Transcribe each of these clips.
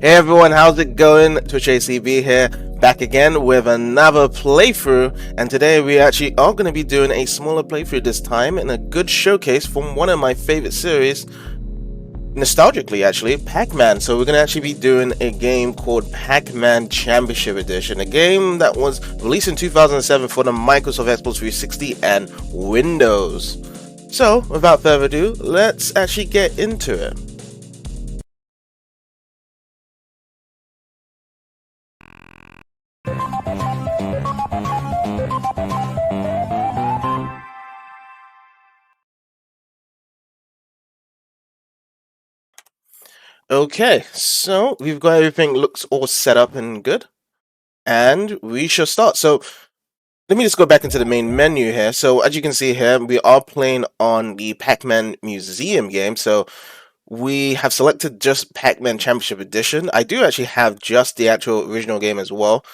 Hey everyone, how's it going? Twitch ACB here, back again with another playthrough, and today we actually are going to be doing a smaller playthrough this time in a good showcase from one of my favorite series, nostalgically actually, Pac-Man. So we're going to actually be doing a game called Pac-Man Championship Edition, a game that was released in 2007 for the Microsoft Xbox 360 and Windows. So without further ado, let's actually get into it. Okay, so we've got everything looks all set up and good, and we shall start. So let me just go back into the main menu here. So as you can see here, we are playing on the Pac-Man Museum game. So we have selected just Pac-Man Championship Edition. I do actually have just the actual original game as well,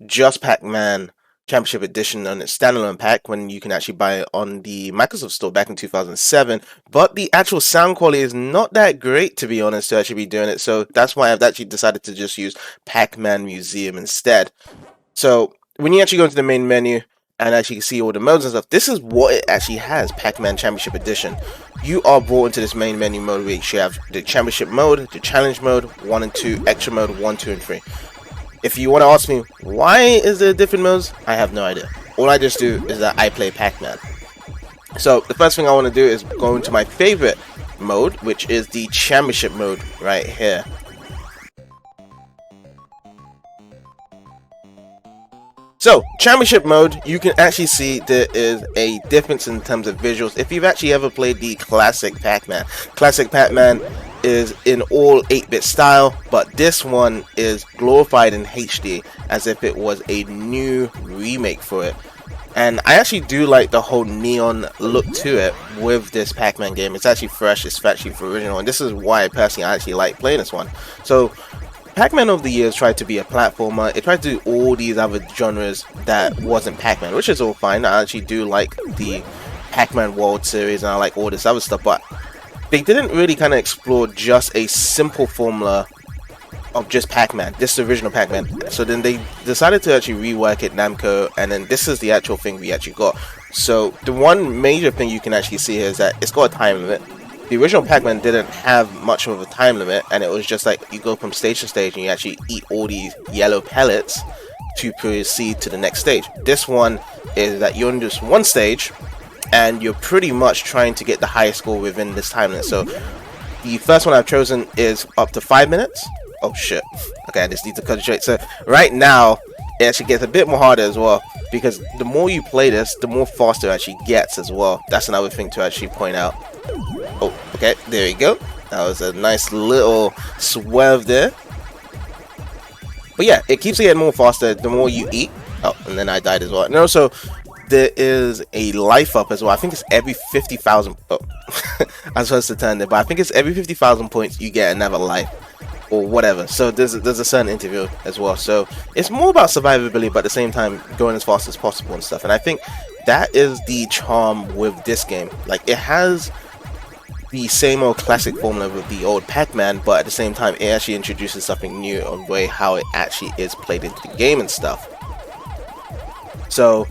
just Pac-Man Championship Edition on its standalone pack when you can actually buy it on the Microsoft Store back in 2007. But the actual sound quality is not that great, to be honest, to actually be doing it. So that's why I've actually decided to just use Pac-Man Museum instead. So when you actually go into the main menu and actually see all the modes and stuff, this is what it actually has, Pac-Man Championship Edition. You are brought into this main menu mode where you have the Championship mode, the Challenge mode, 1 and 2, Extra mode, 1, 2, and 3. If you want to ask me, why is there different modes? I have no idea. All I just do is that I play Pac-Man. So the first thing I want to do is go into my favorite mode, which is the Championship mode right here. So, Championship mode, you can actually see there is a difference in terms of visuals. If you've actually ever played the classic Pac-Man, classic Pac-Man is in all 8-bit style, but this one is glorified in HD as if it was a new remake for it. And I actually do like the whole neon look to it with this Pac-Man game. It's actually fresh, it's actually original, and this is why personally I actually like playing this one. So Pac-Man over the years tried to be a platformer. It tried to do all these other genres that wasn't Pac-Man, which is all fine. I actually do like the Pac-Man World series and I like all this other stuff, but they didn't really kind of explore just a simple formula of just Pac-Man, this original Pac-Man. So then they decided to actually rework it, Namco, and then this is the actual thing we actually got. So the one major thing you can actually see here is that it's got a time limit. The original Pac-Man didn't have much of a time limit, and it was just like you go from stage to stage and you actually eat all these yellow pellets to proceed to the next stage. This one is that you're on just one stage and you're pretty much trying to get the highest score within this time limit. So the first one I've chosen is up to 5 minutes. Oh shit. Okay, I just need to concentrate. So right now it actually gets a bit more harder as well, because the more you play this, the more faster it actually gets as well. That's another thing to actually point out. Oh, okay, there you go. That was a nice little swerve there. But yeah, it keeps getting more faster the more you eat. Oh, and then I died as well. And also, there is a life up as well. I think it's every 50,000. Oh, I was supposed to turn there, but I think it's every 50,000 points you get another life or whatever. So there's a certain interval as well. So it's more about survivability, but at the same time going as fast as possible and stuff. And I think that is the charm with this game. Like, it has the same old classic formula with the old Pac-Man, but at the same time it actually introduces something new on the way how it actually is played into the game and stuff. So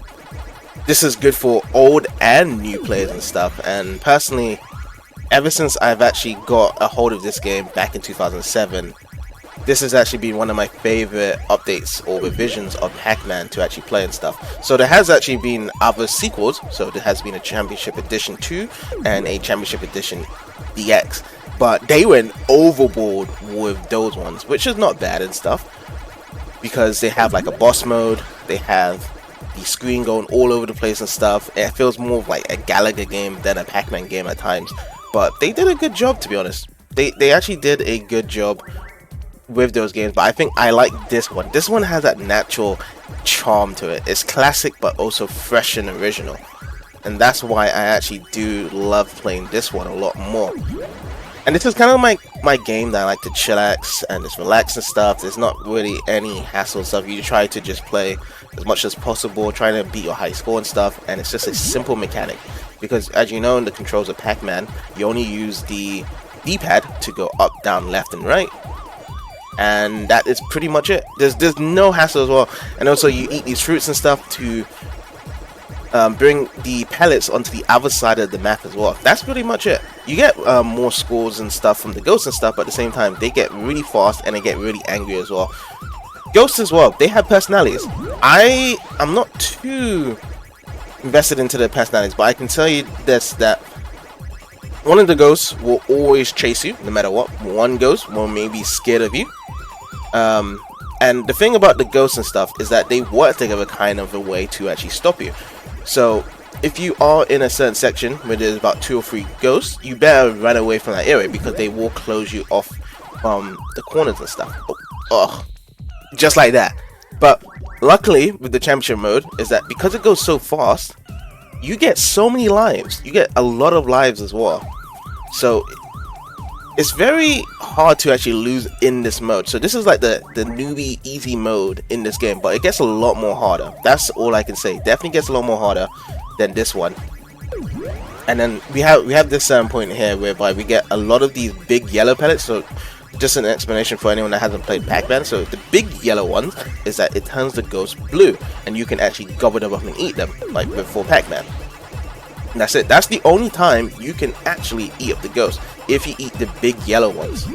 this is good for old and new players and stuff, and personally, ever since I've actually got a hold of this game back in 2007, this has actually been one of my favorite updates or revisions of Pac-Man to actually play and stuff. So there has actually been other sequels. So there has been a Championship Edition 2 and a Championship Edition DX, but they went overboard with those ones, which is not bad and stuff, because they have like a boss mode, they have the screen going all over the place and stuff. It feels more of like a Galaga game than a Pac-Man game at times, but they did a good job, to be honest. They actually did a good job with those games, but I think I like this one. This one has that natural charm to it. It's classic but also fresh and original, and that's why I actually do love playing this one a lot more. And this is kind of my game that I like to chillax and just relax and stuff. There's not really any hassle and stuff. You try to just play as much as possible, trying to beat your high score and stuff, and it's just a simple mechanic, because as you know in the controls of Pac-Man, you only use the D-pad to go up, down, left, and right. and that is pretty much it. There's no hassle as well. And also you eat these fruits and stuff to bring the pellets onto the other side of the map as well. That's pretty much it. You get more scores and stuff from the ghosts and stuff, but at the same time they get really fast and they get really angry as well. Ghosts as well, they have personalities. I'm not too invested into their personalities, but I can tell you this, that one of the ghosts will always chase you no matter what. One ghost will maybe scared of you. And the thing about the ghosts and stuff is that they work together kind of a way to actually stop you. So if you are in a certain section where there's about 2 or 3 ghosts, you better run away from that area because they will close you off from the corners and stuff. Oh, just like that. But luckily with the championship mode is that because it goes so fast, you get so many lives. You get a lot of lives as well. So it's very hard to actually lose in this mode. So this is like the newbie easy mode in this game, but it gets a lot more harder. That's all I can say. Definitely gets a lot more harder than this one. And then we have this point here whereby we get a lot of these big yellow pellets. So just an explanation for anyone that hasn't played Pac-Man. So the big yellow ones is that it turns the ghosts blue, and you can actually gobble them up and eat them like before Pac-Man. That's it. That's the only time you can actually eat up the ghosts, if you eat the big yellow ones.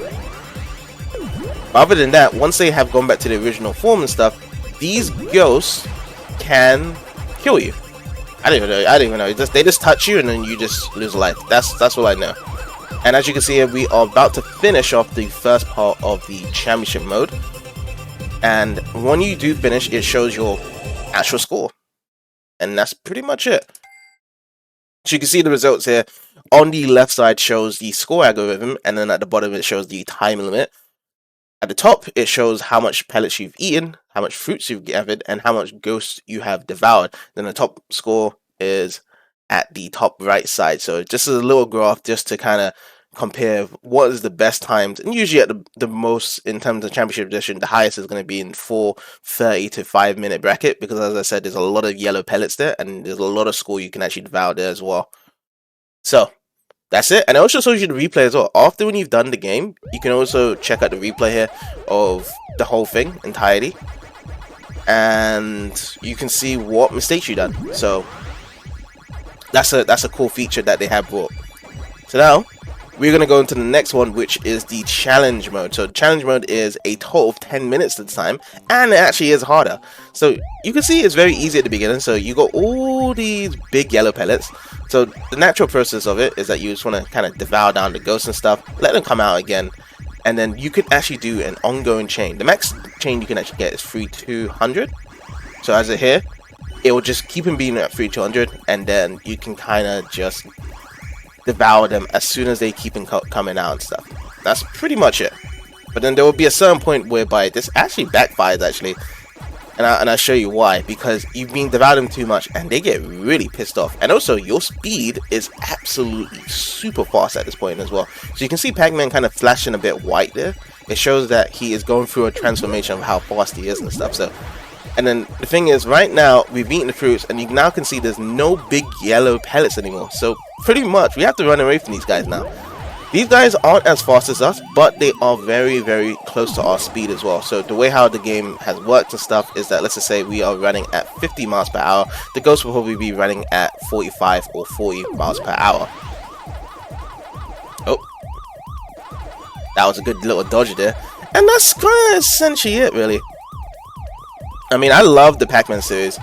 Other than that, once they have gone back to the original form and stuff, these ghosts can kill you. I don't even know. They just touch you and then you just lose life. That's all I know. And as you can see here, we are about to finish off the first part of the championship mode. And when you do finish, it shows your actual score. And that's pretty much it. So you can see the results here. On the left side shows the score algorithm, and then at the bottom it shows the time limit. At the top it shows how much pellets you've eaten, how much fruits you've gathered, and how much ghosts you have devoured. Then the top score is at the top right side. So just a little graph just to kind of compare what is the best times. And usually at the most, in terms of Championship Edition, the highest is going to be in 4:30 to 5 minute bracket, because as I said, there's a lot of yellow pellets there, and there's a lot of score you can actually devour there as well. So that's it. And it also shows you the replay as well. After when you've done the game, you can also check out the replay here of the whole thing entirely, and you can see what mistakes you've done. So that's a cool feature that they have brought. So now we're going to go into the next one, which is the challenge mode. So challenge mode is a total of 10 minutes this time, and it actually is harder. So you can see it's very easy at the beginning. So you got all these big yellow pellets. So the natural process of it is that you just want to kind of devour down the ghosts and stuff, let them come out again, and then you can actually do an ongoing chain. The max chain you can actually get is 3-200. So as it here, it will just keep them being at 3-200, and then you can kind of just devour them as soon as they keep coming out and stuff. That's pretty much it. But then there will be a certain point whereby this actually backfires actually, and I'll show you why. Because you've been devouring them too much and they get really pissed off. And also your speed is absolutely super fast at this point as well. So you can see Pac-Man kind of flashing a bit white there. It shows that he is going through a transformation of how fast he is and stuff. So, and then the thing is, right now we've eaten the fruits, and you now can see there's no big yellow pellets anymore. So pretty much we have to run away from these guys now. These guys aren't as fast as us, but they are very, very close to our speed as well. So the way how the game has worked and stuff is that, let's just say we are running at 50 miles per hour. The ghost will probably be running at 45 or 40 miles per hour. Oh, that was a good little dodge there. And that's kind of essentially it, really. I mean, I love the Pac-Man series.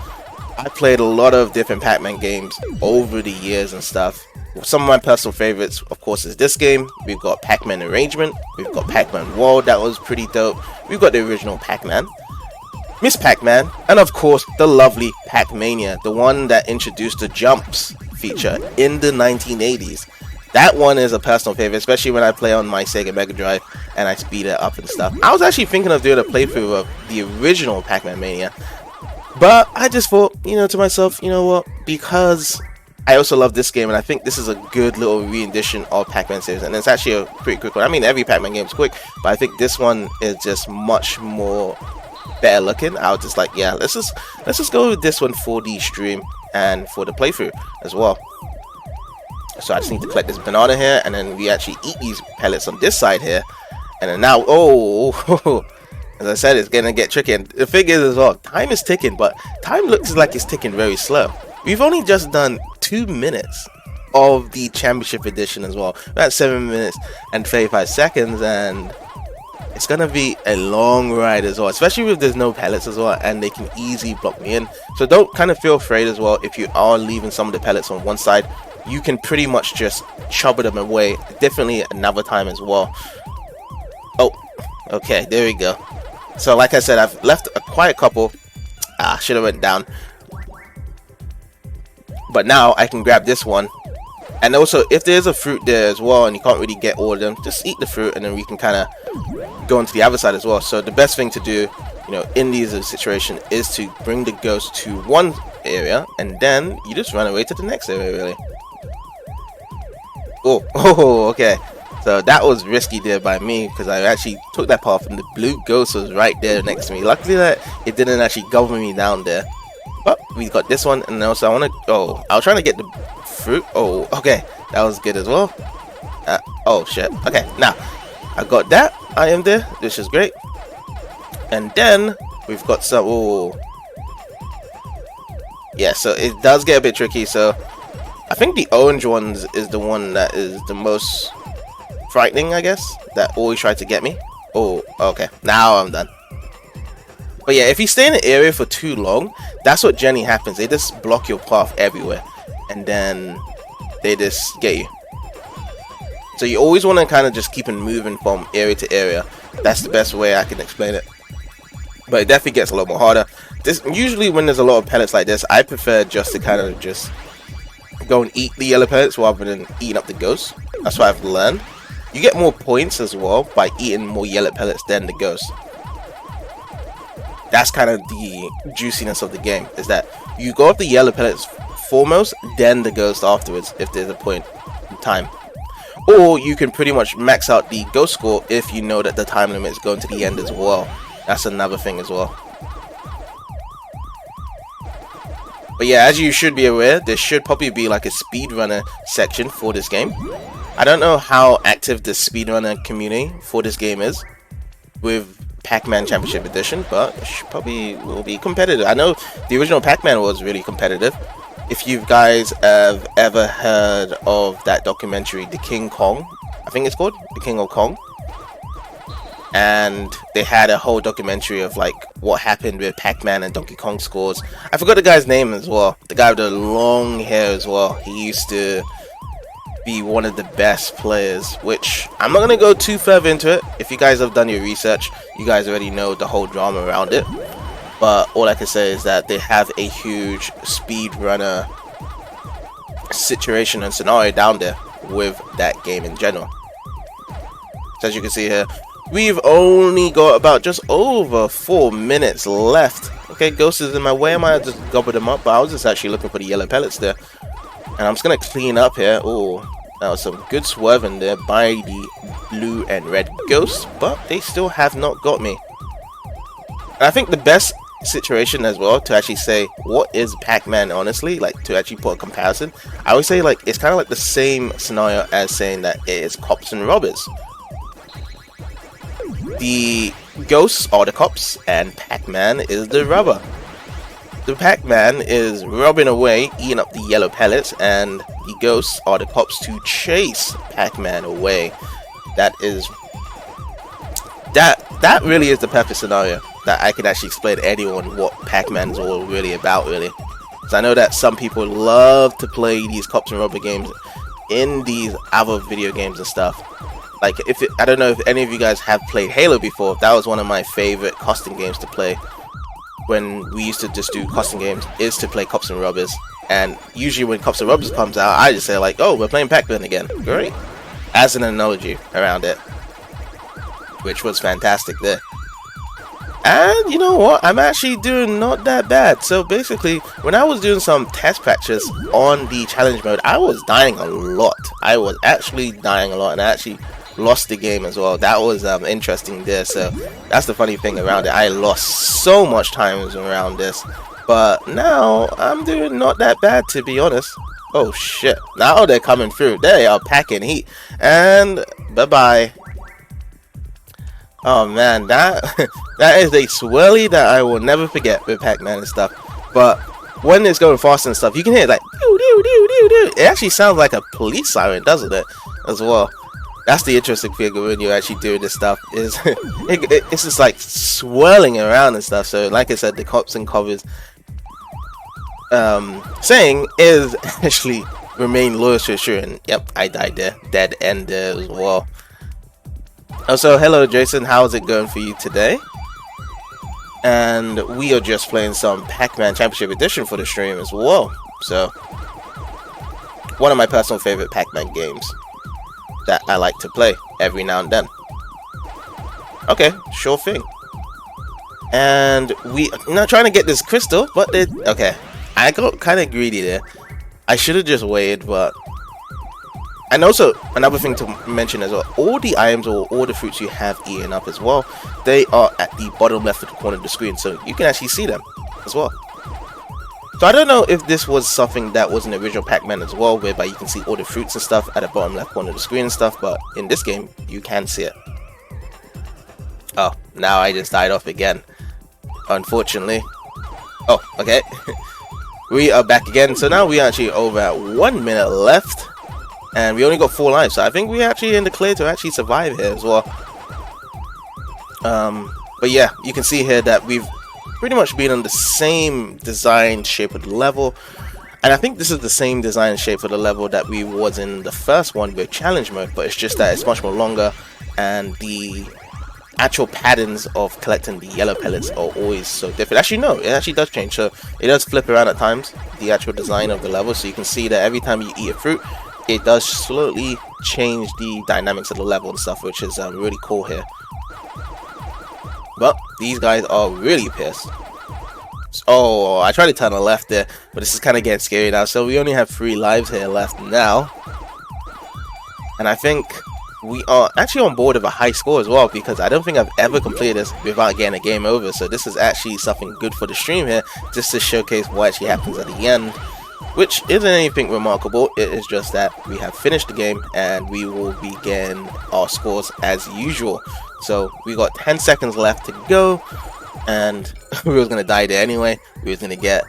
I played a lot of different Pac-Man games over the years and stuff. Some of my personal favorites, of course, is this game. We've got Pac-Man Arrangement. We've got Pac-Man World, that was pretty dope. We've got the original Pac-Man, Miss Pac-Man, and of course, the lovely Pac-Mania, the one that introduced the jumps feature in the 1980s. That one is a personal favorite, especially when I play on my Sega Mega Drive and I speed it up and stuff. I was actually thinking of doing a playthrough of the original Pac-Man Mania, but I just thought, to myself, you know what, because I also love this game, and I think this is a good little re-edition of Pac-Man series, and it's actually a pretty quick one. I mean, every Pac-Man game is quick, but I think this one is just much more better looking. I was just like, yeah, let's just go with this one for the stream and for the playthrough as well. So I just need to collect this banana here, and then we actually eat these pellets on this side here, And then now, oh, as I said, it's gonna get tricky. And the thing is as well, time is ticking, but time looks like it's ticking very slow. We've only just done 2 minutes of the Championship Edition as well. About 7 minutes and 35 seconds, and it's gonna be a long ride as well, especially if there's no pellets as well, and they can easily block me in. So don't kind of feel afraid as well. If you are leaving some of the pellets on one side, you can pretty much just chop them away. Definitely another time as well. Oh, okay, there we go. So like I said, I've left quite a couple. Should have went down, but now I can grab this one. And also, if there's a fruit there as well and you can't really get all of them, just eat the fruit, and then we can kind of go into the other side as well. So the best thing to do, you know, in these situations is to bring the ghost to one area, and then you just run away to the next area, really. Oh, okay. So that was risky there by me, because I actually took that path and the blue ghost was right there next to me. Luckily that it didn't actually govern me down there. But we got this one, and also I want to... Oh, I was trying to get the fruit. Oh, okay. That was good as well. Oh, shit. Okay, now, I got that item there, which is great. And then, we've got some... Oh. Yeah, so it does get a bit tricky, so... I think the orange ones is the one that is the most frightening, I guess. That always tried to get me. Oh, okay. Now I'm done. But yeah, if you stay in an area for too long, that's what generally happens. They just block your path everywhere, and then they just get you. So you always want to kind of just keep on moving from area to area. That's the best way I can explain it. But it definitely gets a lot more harder. Usually when there's a lot of pellets like this, I prefer just to kind of just go and eat the yellow pellets rather than eating up the ghosts. That's what I've learned. You get more points as well by eating more yellow pellets than the ghosts. That's kind of the juiciness of the game, is that you go up the yellow pellets foremost, then the ghost afterwards, if there's a point in time. Or you can pretty much max out the ghost score if you know that the time limit is going to the end as well. That's another thing as well. But yeah, as you should be aware, there should probably be like a speedrunner section for this game. I don't know how active the speedrunner community for this game is with Pac-Man Championship Edition, but it probably will be competitive. I know the original Pac-Man was really competitive. If you guys have ever heard of that documentary, The King Kong, I think it's called, The King of Kong. And they had a whole documentary of like what happened with Pac-Man and Donkey Kong scores. I forgot the guy's name as well. The guy with the long hair as well. He used to be one of the best players, which I'm not going to go too further into it. If you guys have done your research, you guys already know the whole drama around it. But all I can say is that they have a huge speedrunner situation and scenario down there with that game in general. So as you can see here, we've only got about just over 4 minutes left. Okay, Ghost is in my way. I might have just gobbled them up, but I was just actually looking for the yellow pellets there. And I'm just going to clean up here. Oh, that was some good swerving there by the blue and red ghosts, but they still have not got me. And I think the best situation as well to actually say what is Pac-Man, honestly, like to actually put a comparison, I would say like it's kind of like the same scenario as saying that it is cops and robbers. The ghosts are the cops and Pac-Man is the robber. The Pac-Man is robbing away, eating up the yellow pellets, and the ghosts are the cops to chase Pac-Man away. That really is the perfect scenario that I can actually explain to anyone what Pac-Man is all really about, really. Because I know that some people love to play these cops and robber games in these other video games and stuff. Like, I don't know if any of you guys have played Halo before. That was one of my favorite costing games to play. When we used to just do custom games, is to play Cops and Robbers. And usually when Cops and Robbers comes out, I just say like, oh, we're playing Pac-Man again. Great. As an analogy around it. Which was fantastic there. And you know what? I'm actually doing not that bad. So basically, when I was doing some test patches on the challenge mode, I was dying a lot. I was actually dying a lot, and I actually lost the game as well. That was interesting there. So that's the funny thing around it. I lost so much time around this, but now I'm doing not that bad, to be honest. Oh shit, now they're coming through. They are packing heat, and bye bye. Oh man, that that is a swirly that I will never forget with Pac-Man and stuff. But when it's going fast and stuff, you can hear it like doo doo doo doo doo. It actually sounds like a police siren, doesn't it? As well. That's the interesting thing when you're actually doing this stuff is it's just like swirling around and stuff. So like I said, the cops and covers saying is actually remain loyal to Shrew. And yep, I died there, dead end there as well. Also, hello Jason, how's it going for you today? And we are just playing some Pac-Man Championship Edition for the stream as well. So, one of my personal favorite Pac-Man games that I like to play every now and then. Okay, sure thing. And we are not trying to get this crystal, but okay, I got kind of greedy there. I should have just waited, but... And also, another thing to mention as well, all the items or all the fruits you have eaten up as well, they are at the bottom left of the corner of the screen, so you can actually see them as well. So I don't know if this was something that was in the original Pac-Man as well, whereby you can see all the fruits and stuff at the bottom left corner of the screen and stuff, but in this game, you can see it. Oh, now I just died off again, unfortunately. Oh, okay. We are back again, so now we are actually over at 1 minute left. And we only got 4 lives, so I think we're actually in the clear to actually survive here as well. But yeah, you can see here that we've pretty much been on the same design shape of the level. And I think this is the same design shape for the level that we was in the first one with challenge mode, but it's just that it's much more longer, and the actual patterns of collecting the yellow pellets are always so different. Actually no, it actually does change, so it does flip around at times, the actual design of the level, so you can see that every time you eat a fruit, it does slowly change the dynamics of the level and stuff, which is really cool here. But these guys are really pissed. Oh, I tried to turn on the left there, but this is kind of getting scary now. So we only have 3 lives here left now. And I think we are actually on board with a high score as well, because I don't think I've ever completed this without getting a game over. So this is actually something good for the stream here, just to showcase what actually happens at the end. Which isn't anything remarkable, it is just that we have finished the game and we will begin our scores as usual. So we got 10 seconds left to go, and we was going to die there anyway. We was going to get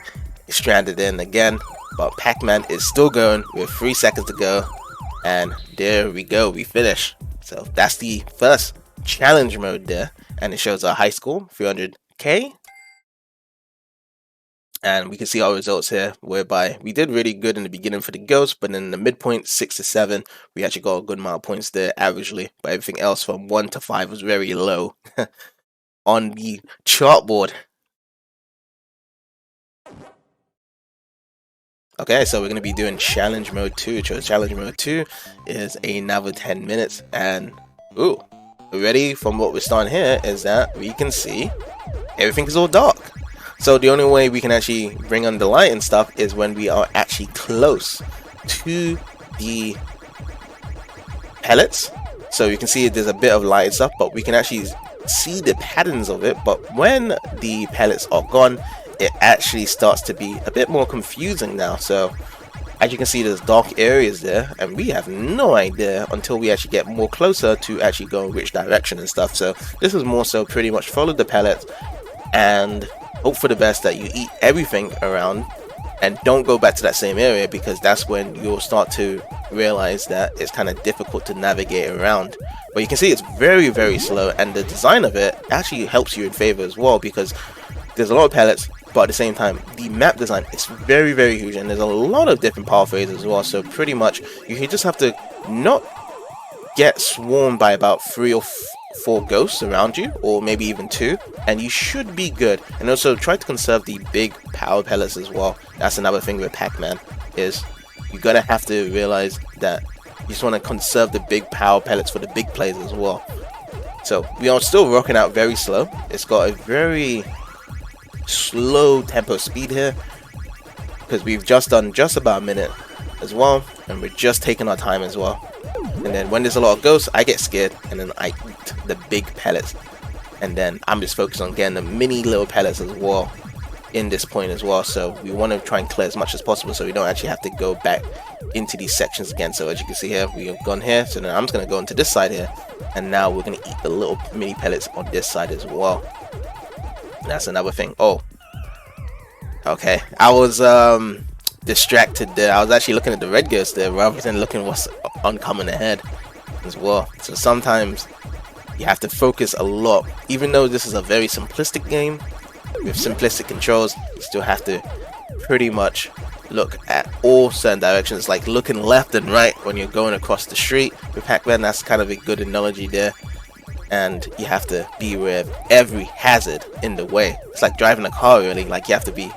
stranded in again, but Pac-Man is still going with 3 seconds to go, and there we go, we finish. So that's the first challenge mode there, and it shows our high score, 300k. And we can see our results here, whereby we did really good in the beginning for the ghost, but in the midpoint 6 to 7 we actually got a good amount of points there averagely, but everything else from 1 to 5 was very low on the chartboard. Okay, so we're going to be doing challenge mode 2. So challenge mode 2 is another 10 minutes, and ooh, already from what we're starting here is that we can see everything is all dark. So the only way we can actually bring on the light and stuff is when we are actually close to the pellets. So you can see there's a bit of light and stuff, but we can actually see the patterns of it. But when the pellets are gone, it actually starts to be a bit more confusing now. So as you can see, there's dark areas there, and we have no idea until we actually get more closer to actually go in which direction and stuff. So this is more so pretty much follow the pellets and hope for the best that you eat everything around, and don't go back to that same area, because that's when you'll start to realize that it's kind of difficult to navigate around. But you can see it's very, very slow, and the design of it actually helps you in favor as well, because there's a lot of pellets, but at the same time the map design is very, very huge, and there's a lot of different pathways as well. So pretty much you just have to not get swarmed by about 3 or 4 ghosts around you, or maybe even 2, and you should be good. And also try to conserve the big power pellets as well. That's another thing with Pac-Man, is you're gonna have to realize that you just want to conserve the big power pellets for the big plays as well. So we are still rocking out very slow. It's got a very slow tempo speed here, because we've just done just about a minute as well, and we're just taking our time as well. And then when there's a lot of ghosts, I get scared, and then I eat the big pellets, and then I'm just focused on getting the mini little pellets as well. in this point as well, so we want to try and clear as much as possible so we don't actually have to go back into these sections again. So as you can see here, we have gone here, so now I'm just going to go into this side here, and now we're going to eat the little mini pellets on this side as well. That's another thing. Oh, okay, I was distracted there. I was actually looking at the red ghost there rather than looking what's oncoming ahead as well. So sometimes you have to focus a lot. Even though this is a very simplistic game with simplistic controls, you still have to pretty much look at all certain directions, like looking left and right when you're going across the street. With Pac-Man, that's kind of a good analogy there. And you have to be aware of every hazard in the way. It's like driving a car, really. Like, you have to be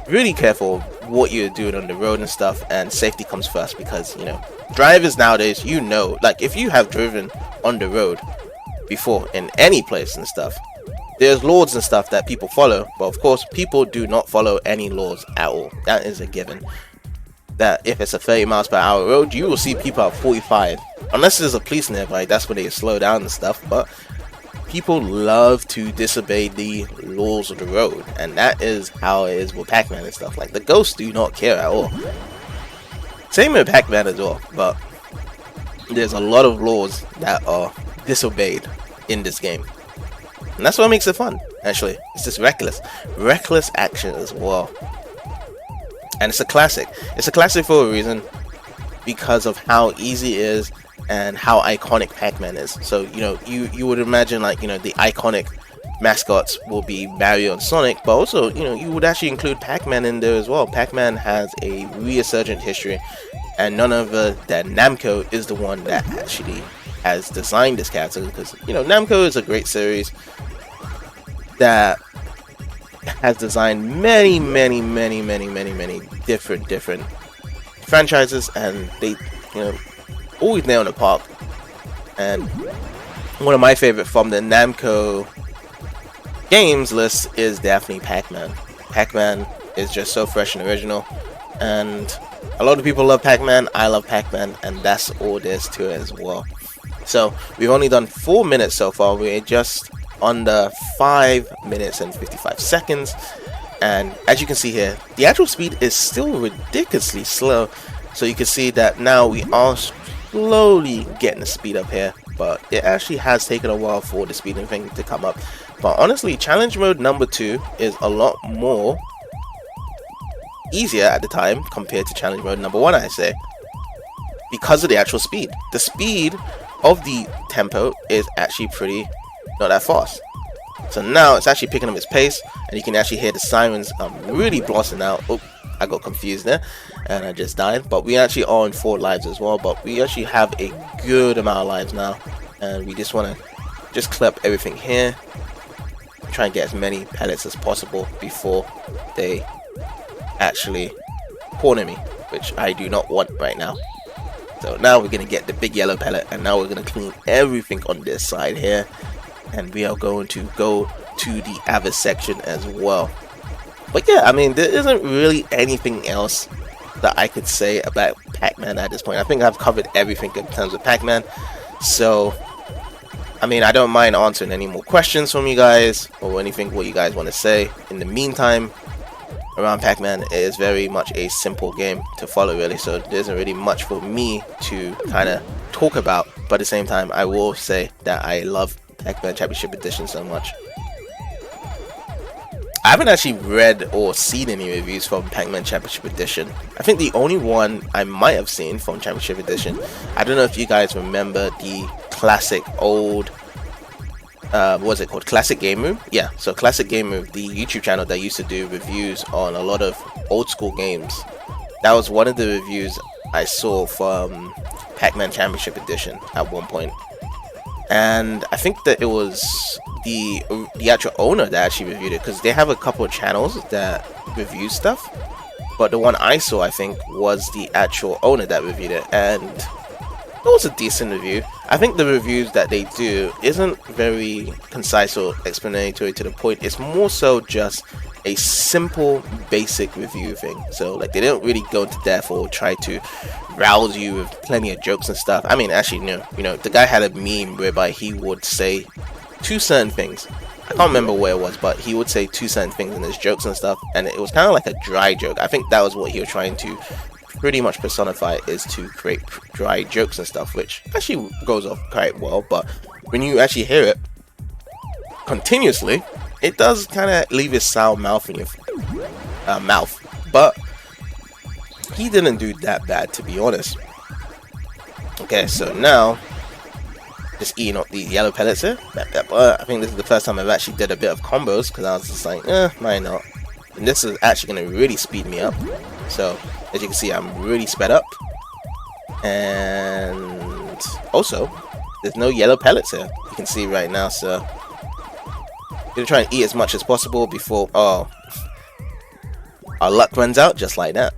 really careful what you're doing on the road and stuff, and safety comes first, because, you know, drivers nowadays, you know, like, if you have driven on the road before in any place and stuff, there's laws and stuff that people follow, but of course people do not follow any laws at all. That is a given. That if it's a 30 miles per hour road, you will see people at 45, unless there's a police nearby. That's when they slow down and stuff. But people love to disobey the laws of the road, and that is how it is with Pac-Man and stuff. Like, the ghosts do not care at all. Same with Pac-Man as well, but there's a lot of laws that are disobeyed in this game, and that's what makes it fun. Actually, it's just reckless action as well. And it's a classic. It's a classic for a reason, because of how easy it is and how iconic Pac-Man is. So, you know, you would imagine, like, you know, the iconic mascots will be Mario and Sonic, but also, you know, you would actually include Pac-Man in there as well. Pac-Man has a resurgent history, and none other than Namco is the one that actually has designed this character, because, you know, Namco is a great series that has designed many different franchises, and they, you know, always nail in the park. And one of my favorite from the Namco games list is definitely Pac-Man. Pac-Man is just so fresh and original, and a lot of people love Pac-Man. I love Pac-Man, and that's all there's to it as well. So we've only done 4 minutes so far. We're just under 5 minutes and 55 seconds, and as you can see here, the actual speed is still ridiculously slow. So you can see that now we are slowly getting the speed up here, but it actually has taken a while for the speeding thing to come up. But honestly, challenge mode number 2 is a lot more easier at the time compared to challenge mode number 1, I say, because of the actual speed. The speed of the tempo is actually pretty not that fast. So now it's actually picking up its pace, and you can actually hear the sirens really blasting out. Oh, I got confused there and I just died. But we actually are on 4 lives as well, but we actually have a good amount of lives now, and we just want to just clip everything here, try and get as many pellets as possible before they actually corner me, which I do not want right now. So now we're going to get the big yellow pellet, and now we're going to clean everything on this side here, and we are going to go to the Avis section as well. But yeah, I mean, there isn't really anything else that I could say about Pac-Man at this point. I think I've covered everything in terms of Pac-Man. So, I mean, I don't mind answering any more questions from you guys, or anything what you guys want to say. In the meantime, around Pac-Man, it is very much a simple game to follow, really. So there isn't really much for me to kind of talk about. But at the same time, I will say that I love Pac-Man Championship Edition so much. I haven't actually read or seen any reviews from Pac-Man Championship Edition. I think the only one I might have seen from Championship Edition, I don't know if you guys remember the classic old, what was it called? Classic Game Room? Yeah, so Classic Game Room, the YouTube channel that used to do reviews on a lot of old school games. That was one of the reviews I saw from Pac-Man Championship Edition at one point. And I think that it was the actual owner that actually reviewed it, because they have a couple of channels that review stuff, but the one I saw, I think, was the actual owner that reviewed it, and it was a decent review. I think the reviews that they do isn't very concise or explanatory to the point. It's more so just a simple, basic review thing. So, like, they don't really go into depth or try to rouse you with plenty of jokes and stuff. I mean, actually, no. You know, the guy had a meme whereby he would say 2 certain things, I can't remember where it was, but he would say two certain things in his jokes and stuff, and it was kind of like a dry joke. I think that was what he was trying to pretty much personify, is to create dry jokes and stuff, which actually goes off quite well. But when you actually hear it continuously, it does kind of leave a sour mouth in your mouth. But he didn't do that bad, to be honest. Okay, so now just eating up these yellow pellets here. I think this is the first time I've actually did a bit of combos, because I was just like, why not? And this is actually going to really speed me up. So as you can see, I'm really sped up. And also, there's no yellow pellets here. You can see right now, so I'm going to try and eat as much as possible before our luck runs out, just like that.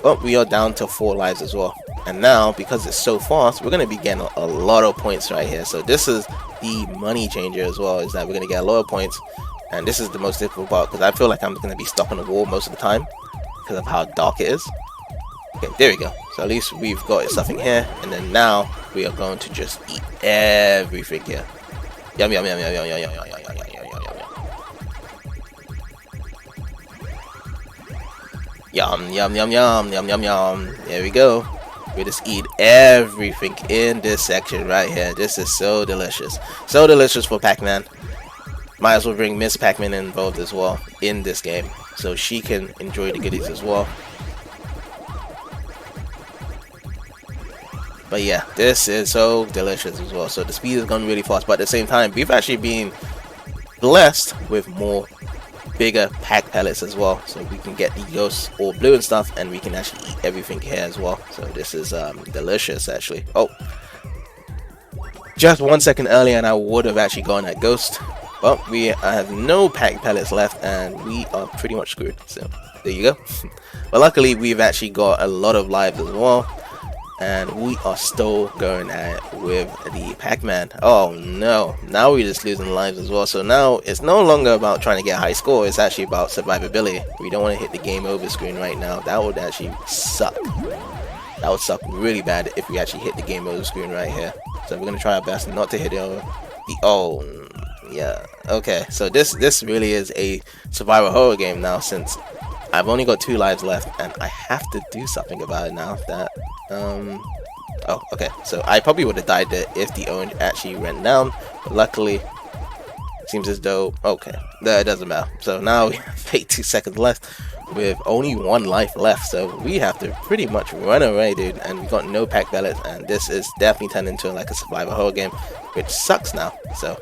But we are down to 4 lives as well. And now, because it's so fast, we're going to be getting a lot of points right here. So this is the money changer as well, is that we're going to get a lot of points. And this is the most difficult part, because I feel like I'm going to be stuck on the wall most of the time because of how dark it is. Okay, there we go. So at least we've got something here. And then now we are going to just eat everything here. Yum, yum, yum, yum, yum, yum, yum, yum, yum, yum, yum, yum, yum. Yum, yum, yum, yum, yum, yum, yum. There we go. We just eat everything in this section right here. This is so delicious. So delicious for Pac-Man. Might as well bring Miss Pac-Man involved as well in this game, so she can enjoy the goodies as well. But yeah, this is so delicious as well. So the speed is going really fast, but at the same time, we've actually been blessed with more bigger pack pellets as well, so we can get the ghosts all blue and stuff, and we can actually eat everything here as well. So this is delicious actually. Oh, just 1 second earlier and I would have actually gone at ghost, but we have no pack pellets left and we are pretty much screwed. So there you go. But luckily we've actually got a lot of lives as well, and we are still going at it with the Pac-Man. Oh no, now we're just losing lives as well. So now it's no longer about trying to get a high score, it's actually about survivability. We don't want to hit the game over screen right now. That would actually suck. That would suck really bad if we actually hit the game over screen right here. So we're going to try our best not to hit it over. Oh yeah, okay, so this really is a survival horror game now, since I've only got 2 lives left and I have to do something about it now. That oh, okay, so I probably would have died there if the orange actually went down, but luckily it seems as though, okay, that doesn't matter. So now we have 82 seconds left with only 1 life left, so we have to pretty much run away, dude. And we got no pack pellets, and this is definitely turned into like a survival horror game, which sucks now. So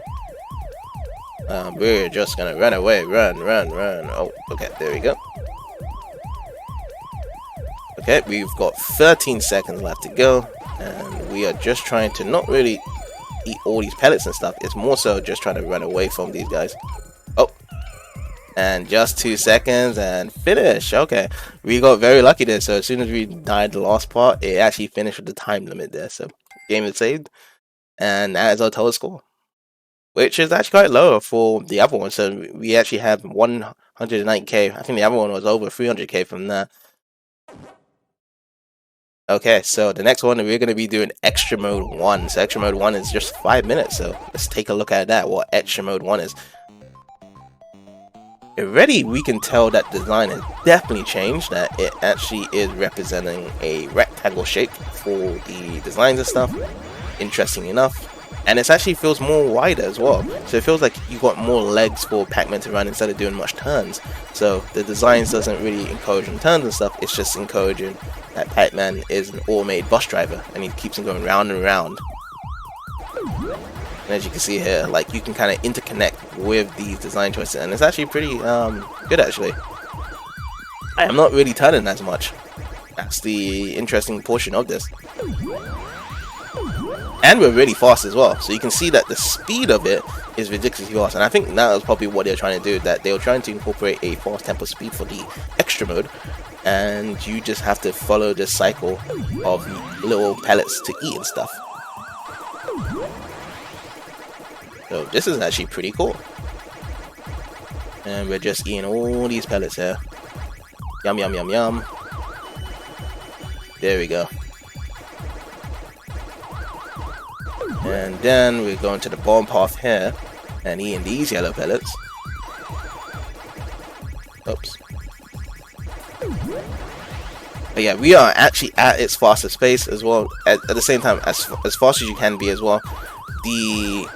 we're just gonna run away, run. Oh, okay, there we go. Okay, we've got 13 seconds left to go, and we are just trying to not really eat all these pellets and stuff. It's more so just trying to run away from these guys. Oh, and just 2 seconds and finish. Okay, we got very lucky there. So as soon as we died the last part, it actually finished with the time limit there. So game is saved, and that is our total score, which is actually quite low for the other one. So we actually have 190k. I think the other one was over 300k from that. Okay, so the next one we're going to be doing Extra Mode 1. So Extra Mode 1 is just 5 minutes, so let's take a look at that, what Extra Mode 1 is. Already we can tell that design has definitely changed, that it actually is representing a rectangle shape for the designs and stuff, interesting enough. And it actually feels more wider as well, so it feels like you got more legs for Pac-Man to run instead of doing much turns. So the designs doesn't really encourage turns and stuff, it's just encouraging that Pac-Man is an automated bus driver and he keeps on going round and round. And as you can see here, like, you can kind of interconnect with these design choices, and it's actually pretty good actually. I am not really turning as much. That's the interesting portion of this. And we're really fast as well, so you can see that the speed of it is ridiculously fast. And I think that was probably what they're trying to do, that they were trying to incorporate a fast tempo speed for the extra mode, and you just have to follow this cycle of little pellets to eat and stuff. So this is actually pretty cool. And we're just eating all these pellets here. Yum, yum, yum, yum. There we go. And then we're going to the bottom path here. and eating these yellow pellets. Oops. But yeah, we are actually at its fastest pace as well. At the same time, as fast as you can be as well. The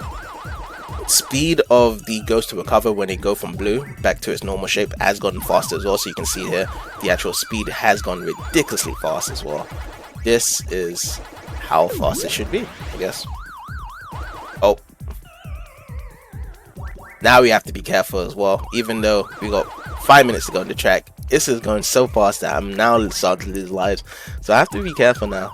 speed of the ghost to recover when it go from blue back to its normal shape has gotten faster as well. So you can see here, the actual speed has gone ridiculously fast as well. This is how fast it should be, I guess. Oh. Now we have to be careful as well. Even though we got 5 minutes to go on the track, this is going so fast that I'm now starting to lose lives. So I have to be careful now.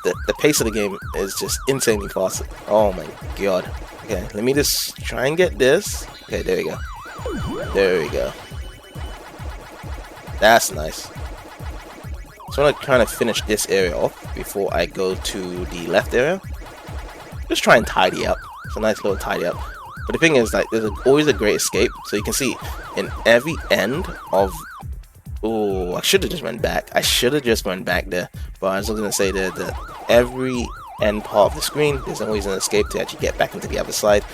The pace of the game is just insanely fast. Oh my god. Okay, let me just try and get this. Okay, there we go. There we go. That's nice. So I'm trying to finish this area off before I go to the left area. Just try and tidy up. It's a nice little tidy up. But the thing is, like, there's always a great escape. So you can see in every end of... Oh, I should have just went back. I should have just went back there. But I was going to say that every end part of the screen, there's always an escape to actually get back into the other side.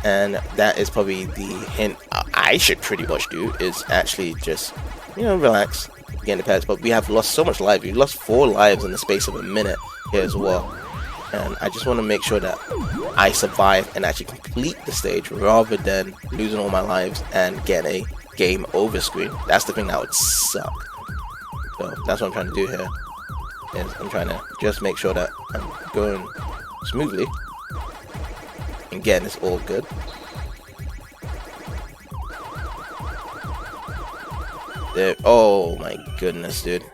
And that is probably the hint I should pretty much do, is actually just, you know, relax, get in the pets. But we have lost so much life. We lost 4 lives in the space of a minute here as well. And I just want to make sure that I survive and actually complete the stage rather than losing all my lives and getting a game over screen. That's the thing that would suck. So that's what I'm trying to do here. Is I'm trying to just make sure that I'm going smoothly and getting this all good. There. Oh my goodness, dude.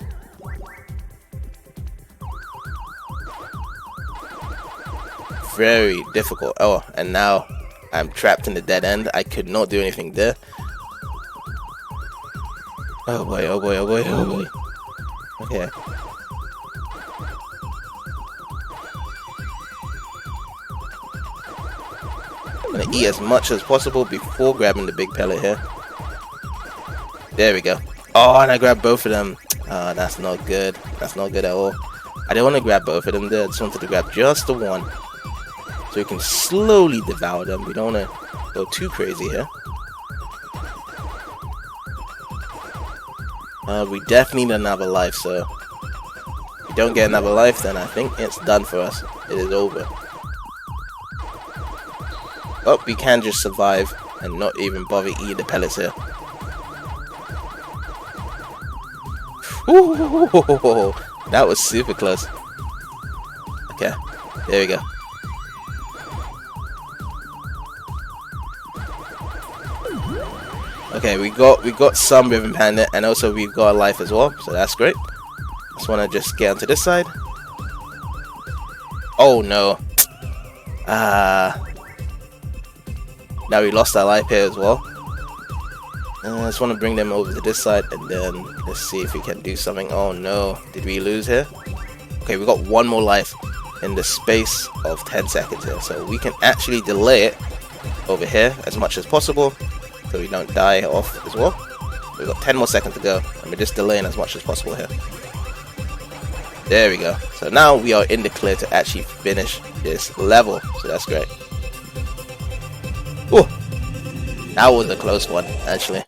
Very difficult. Oh, and now I'm trapped in the dead end. I could not do anything there. Oh boy, oh boy, oh boy, oh boy. Okay. I'm gonna eat as much as possible before grabbing the big pellet here. There we go. Oh, and I grabbed both of them. That's not good. That's not good at all. I didn't want to grab both of them there. I just wanted to grab just the one, so we can slowly devour them. We don't want to go too crazy here. We definitely need another life, so if we don't get another life, then I think it's done for us. It is over. Oh, we can just survive and not even bother eating the pellets here. Ooh, that was super close. Okay, there we go. Okay, we got some Ribbon Panda, and also we've got a life as well, so that's great. Just want to just get onto this side. Oh no. Now we lost our life here as well. I just want to bring them over to this side, and then let's see if we can do something. Oh no, did we lose here? Okay, we got one more life in the space of 10 seconds here, so we can actually delay it over here as much as possible, so we don't die off as well. We've got 10 more seconds to go, and we're just delaying as much as possible here. There we go. So now we are in the clear to actually finish this level, so that's great. Oh, that was a close one, actually.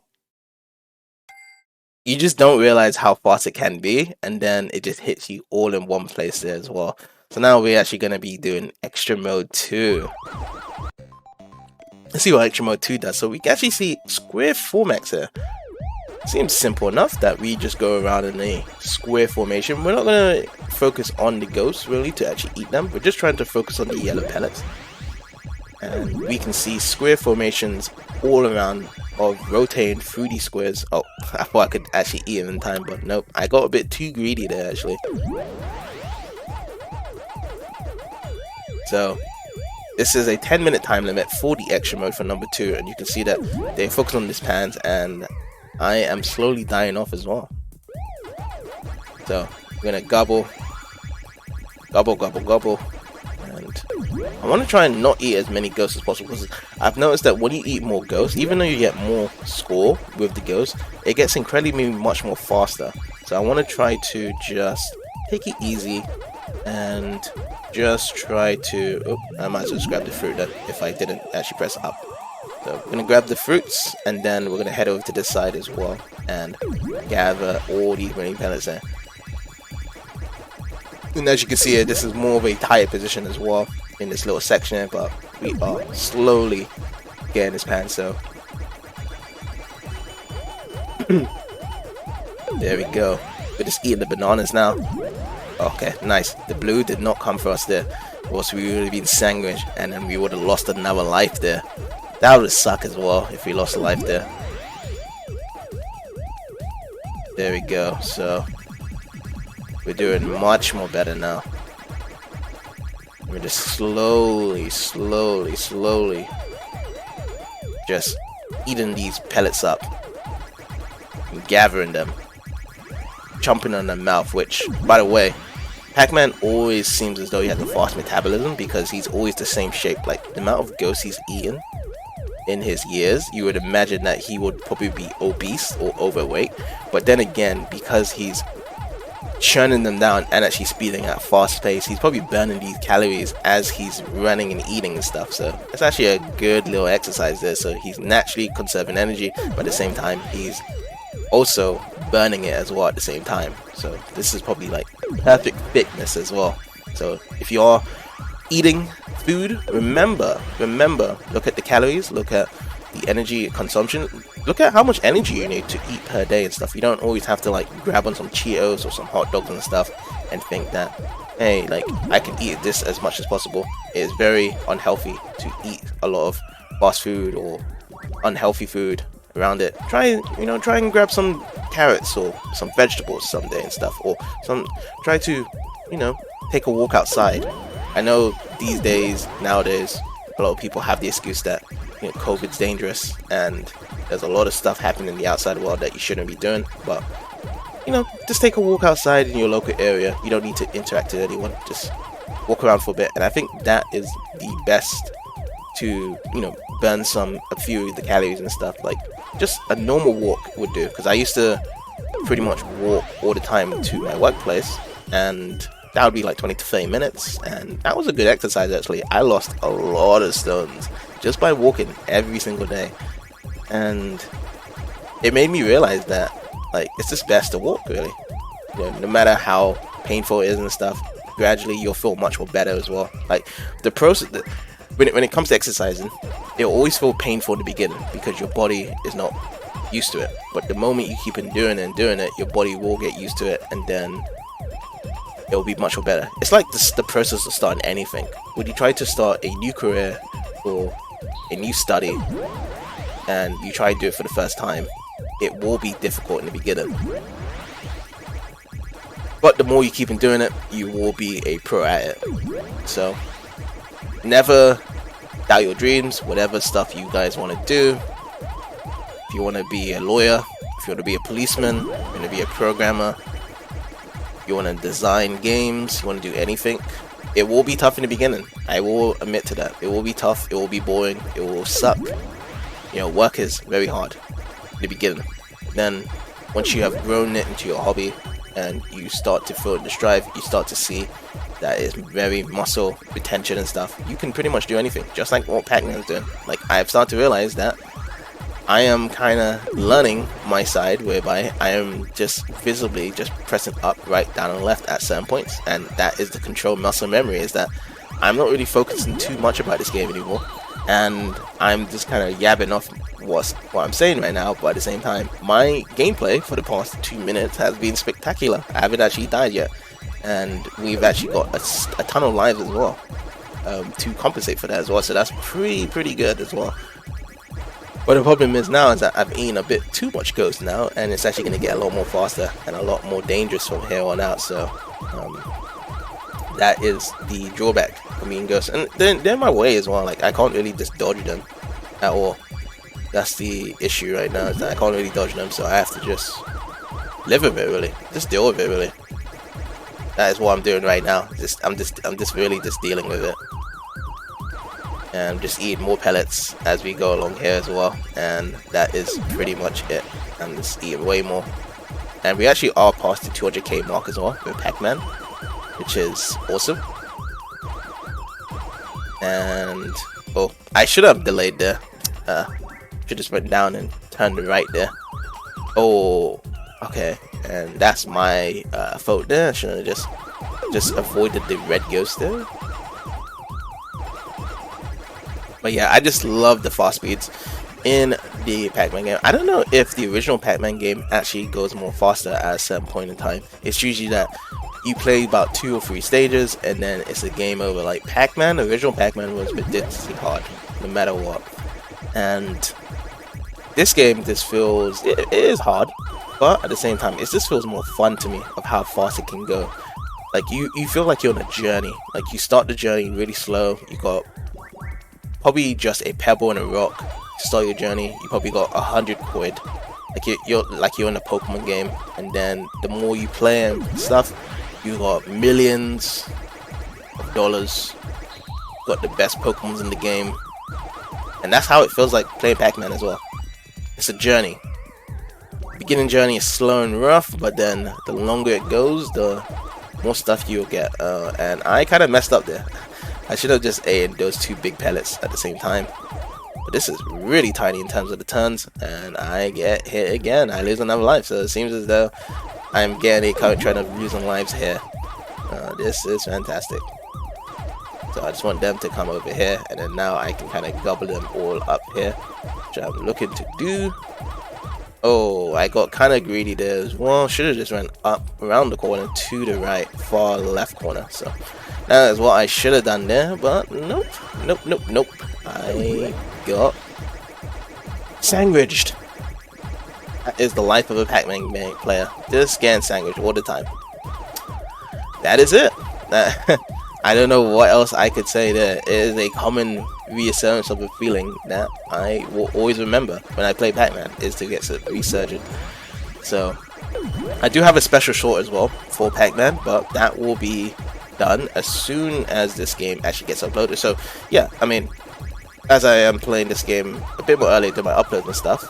You just don't realize how fast it can be, and then it just hits you all in one place there as well. So now we're actually going to be doing Extra Mode 2. Let's see what Extra Mode 2 does. So we can actually see square formats here. Seems simple enough that we just go around in a square formation. We're not going to focus on the ghosts really to actually eat them. We're just trying to focus on the yellow pellets. And we can see square formations all around of rotating 3D squares. Oh, I thought I could actually eat them in time, but nope. I got a bit too greedy there actually. So this is a 10-minute time limit for the extra mode for number 2, and you can see that they focus on this pans, and I am slowly dying off as well. So we're gonna gobble, gobble, gobble, gobble, and I want to try and not eat as many ghosts as possible, because I've noticed that when you eat more ghosts, even though you get more score with the ghosts, it gets incredibly much more faster. So I want to try to just take it easy and just try to... Oh, I might as well just grab the fruit then, if I didn't actually press up. So we're gonna grab the fruits, and then we're gonna head over to this side as well and gather all these marine pellets there. And as you can see here, this is more of a tighter position as well in this little section here, but we are slowly getting this pan, so there we go. We're just eating the bananas now. Okay, nice. The blue did not come for us there, or else we would have been sandwiched, and then we would have lost another life there. That would suck as well if we lost a life there. There we go. So we're doing much more better now. We're just slowly just eating these pellets up and gathering them, chomping on their mouth. Which, by the way, Pac-Man always seems as though he has a fast metabolism because he's always the same shape. Like, the amount of ghosts he's eaten in his years, you would imagine that he would probably be obese or overweight, but then again, because he's churning them down and actually speeding at a fast pace, he's probably burning these calories as he's running and eating and stuff. So it's actually a good little exercise there. So he's naturally conserving energy, but at the same time he's also burning it as well at the same time. So this is probably like perfect fitness as well. So if you are eating food, remember, look at the calories, look at the energy consumption, look at how much energy you need to eat per day and stuff. You don't always have to like grab on some Cheetos or some hot dogs and stuff and think that, hey, like, I can eat this as much as possible. It is very unhealthy to eat a lot of fast food or unhealthy food around it. Try and grab some carrots or some vegetables someday and stuff, or try to, take a walk outside. I know these days, nowadays, a lot of people have the excuse that, COVID's dangerous and there's a lot of stuff happening in the outside world that you shouldn't be doing, but, just take a walk outside in your local area. You don't need to interact with anyone, just walk around for a bit, and I think that is the best to, burn a few of the calories and stuff. Like, just a normal walk would do, because I used to pretty much walk all the time to my workplace, and that would be like 20 to 30 minutes, and that was a good exercise actually. I lost a lot of stones just by walking every single day, and it made me realize that, like, it's just best to walk, really. No matter how painful it is and stuff, gradually you'll feel much more better as well. Like, the process, when it comes to exercising, it'll always feel painful in the beginning because your body is not used to it, but the moment you keep on doing it, your body will get used to it, and then it'll be much more better. It's like the process of starting anything. When you try to start a new career or a new study and you try to do it for the first time, it will be difficult in the beginning. But the more you keep on doing it, you will be a pro at it. So never doubt your dreams, whatever stuff you guys want to do. If you want to be a lawyer, if you want to be a policeman, you want to be a programmer, you want to design games, you want to do anything, it will be tough in the beginning. I will admit to that. It will be tough, it will be boring, it will suck. Work is very hard in the beginning. Then once you have grown it into your hobby and you start to feel the strive, you start to see that it's very muscle retention and stuff. You can pretty much do anything, just like what Pac-Man's doing. Like, I've started to realize that I am kind of learning my side, whereby I am just visibly just pressing up, right, down, and left at certain points, and that is the control muscle memory. Is that I'm not really focusing too much about this game anymore, and I'm just kind of yabbing off what I'm saying right now. But at the same time, my gameplay for the past 2 minutes has been spectacular. I haven't actually died yet, and we've actually got a ton of lives as well to compensate for that as well. So that's pretty good as well. But the problem is now is that I've eaten a bit too much ghost now, and it's actually going to get a lot more faster and a lot more dangerous from here on out. So that is the drawback of eating ghosts, and they're in my way as well. Like, I can't really just dodge them at all. That's the issue right now, is that I can't really dodge them, so I have to just live with it, really. Just deal with it, really. That is what I'm doing right now. I'm just really dealing with it. And I'm just eating more pellets as we go along here as well, and that is pretty much it. I'm just eating way more, and we actually are past the 200k mark as well with Pac-Man, which is awesome. And oh, I should have delayed there. Should just went down and turned right there. Oh, okay, and that's my fault there. I should have just avoided the red ghost there. But yeah, I just love the fast speeds in the Pac-Man game. I don't know if the original Pac-Man game actually goes more faster at a certain point in time. It's usually that you play about 2 or 3 stages and then it's a game over. Like Pac-Man, the original Pac-Man was ridiculously hard, no matter what. And this game just feels, it is hard, but at the same time, it just feels more fun to me of how fast it can go. Like you feel like you're on a journey. Like you start the journey really slow. You got probably just a pebble and a rock to start your journey. You probably got 100 quid. Like you're in a Pokemon game, and then the more you play and stuff, you got millions of dollars. You got the best Pokemons in the game, and that's how it feels like playing Pac-Man as well. It's a journey. Beginning journey is slow and rough, but then the longer it goes, the more stuff you'll get. And I kind of messed up there. I should have just aimed those 2 big pellets at the same time. But this is really tiny in terms of the turns, and I get hit again. I lose another life, so it seems as though I'm getting a current trend of losing lives here. This is fantastic. So I just want them to come over here, and then now I can kind of gobble them all up here, which I'm looking to do. Oh, I got kind of greedy there as well. Should have just went up around the corner to the right, far left corner. So that is what I should have done there, but nope. I got sandwiched. That is the life of a Pac-Man player. Just getting sandwiched all the time. That is it. I don't know what else I could say there. It is a common reassurance of a feeling that I will always remember when I play Pac-Man, is to get resurgent. So I do have a special short as well for Pac-Man, but that will be done as soon as this game actually gets uploaded. So yeah, I mean, as I am playing this game a bit more early to my upload and stuff,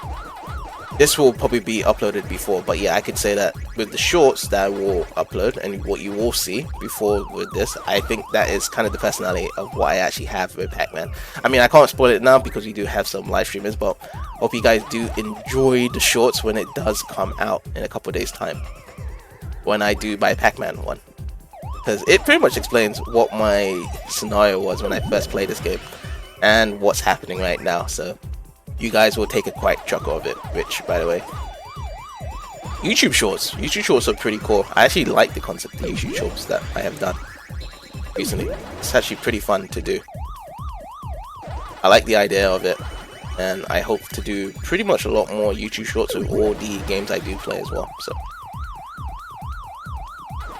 this will probably be uploaded before, but yeah, I could say that with the shorts that I will upload and what you will see before with this, I think that is kind of the personality of what I actually have with Pac-Man. I mean, I can't spoil it now because we do have some live streamers, but hope you guys do enjoy the shorts when it does come out in a couple of days time, when I do my Pac-Man one, because it pretty much explains what my scenario was when I first played this game and what's happening right now. So you guys will take a quite chuckle of it, which, by the way, YouTube shorts are pretty cool. I actually like the concept of YouTube shorts that I have done recently. It's actually pretty fun to do. I like the idea of it, and I hope to do pretty much a lot more YouTube shorts with all the games I do play as well. So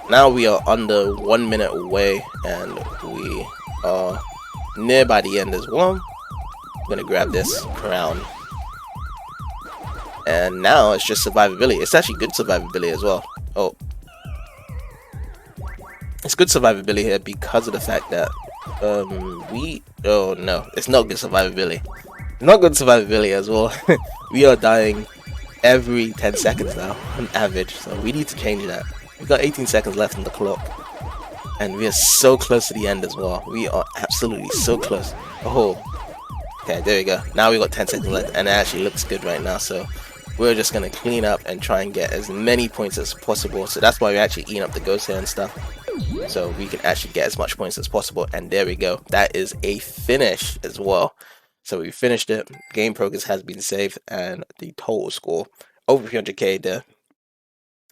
now we are under 1 minute away, and we are near by the end as well. I'm gonna grab this crown, and now it's just survivability. It's actually good survivability as well. Oh, it's good survivability here because of the fact that oh no, it's not good survivability. Not good survivability as well. We are dying every 10 seconds now on average, so we need to change that. We've got 18 seconds left on the clock, and we are so close to the end as well. We are absolutely so close. Oh, okay, there we go. Now we got 10 seconds left, and it actually looks good right now. So we're just gonna clean up and try and get as many points as possible. So that's why we're actually eating up the ghosts here and stuff, so we can actually get as much points as possible. And there we go. That is a finish as well. So we finished it. Game progress has been saved, and the total score over 300k there.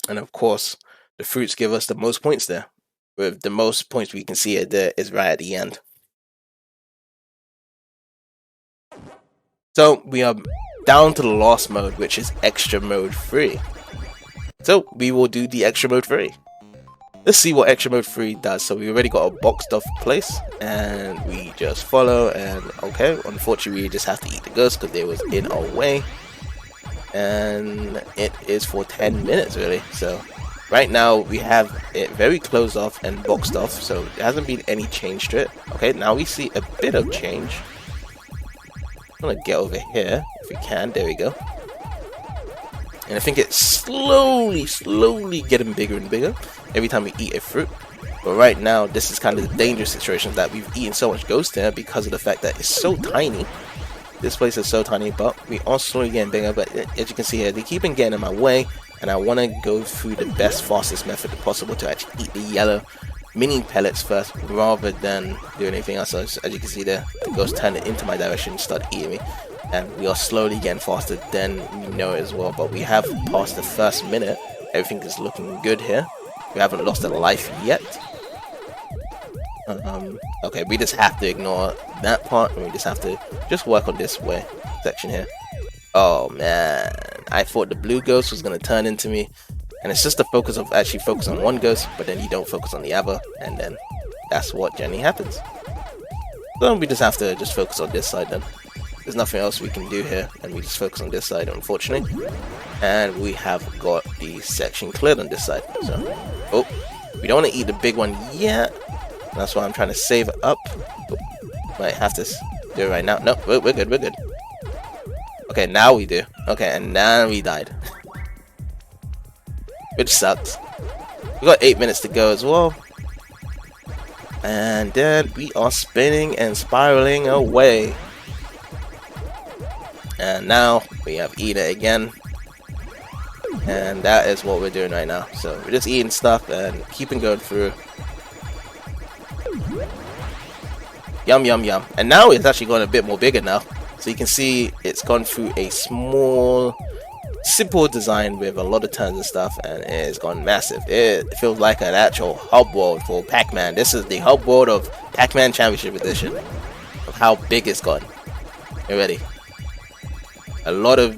And of course, the fruits give us the most points there. With the most points we can see it there is right at the end. So we are down to the last mode, which is extra mode 3. So we will do the extra mode 3. Let's see what extra mode 3 does. So we already got a boxed off place, and we just follow, and okay, unfortunately we just have to eat the ghost because they was in our way, and it is for 10 minutes really. So right now we have it very closed off and boxed off, so there hasn't been any change to it. Okay, now we see a bit of change. I'm gonna get over here if we can. There we go. And I think it's slowly getting bigger and bigger every time we eat a fruit. But right now, this is kind of the dangerous situation that we've eaten so much ghost here because of the fact that it's so tiny. This place is so tiny, but we are slowly getting bigger. But as you can see here, they keep on getting in my way, and I want to go through the best, fastest method possible to actually eat the yellow mini pellets first, rather than do anything else. So as you can see there, the ghost turned it into my direction and started eating me. And we are slowly getting faster than we know it as well. But we have passed the first minute. Everything is looking good here. We haven't lost a life yet. Okay, we just have to ignore that part, and we just have to work on this section here. Oh man, I thought the blue ghost was gonna turn into me, and it's just the focus of actually focus on one ghost, but then you don't focus on the other, and then that's what generally happens. So we just have to focus on this side then. There's nothing else we can do here, and we just focus on this side, unfortunately. And we have got the section cleared on this side. So, oh, we don't want to eat the big one yet. That's why I'm trying to save it up. Oh, might have to do it right now. No, we're good, we're good. Okay, now we do. Okay, and now we died. Which sucks. We got 8 minutes to go as well. And then we are spinning and spiraling away. And now we have eaten it again. And that is what we're doing right now. So we're just eating stuff and keeping going through. Yum, yum, yum. And now it's actually going a bit more bigger now. So you can see it's gone through a small, simple design with a lot of turns and stuff. And it's gone massive. It feels like an actual hub world for Pac-Man. This is the hub world of Pac-Man Championship Edition. Of how big it's gone. You ready? A lot of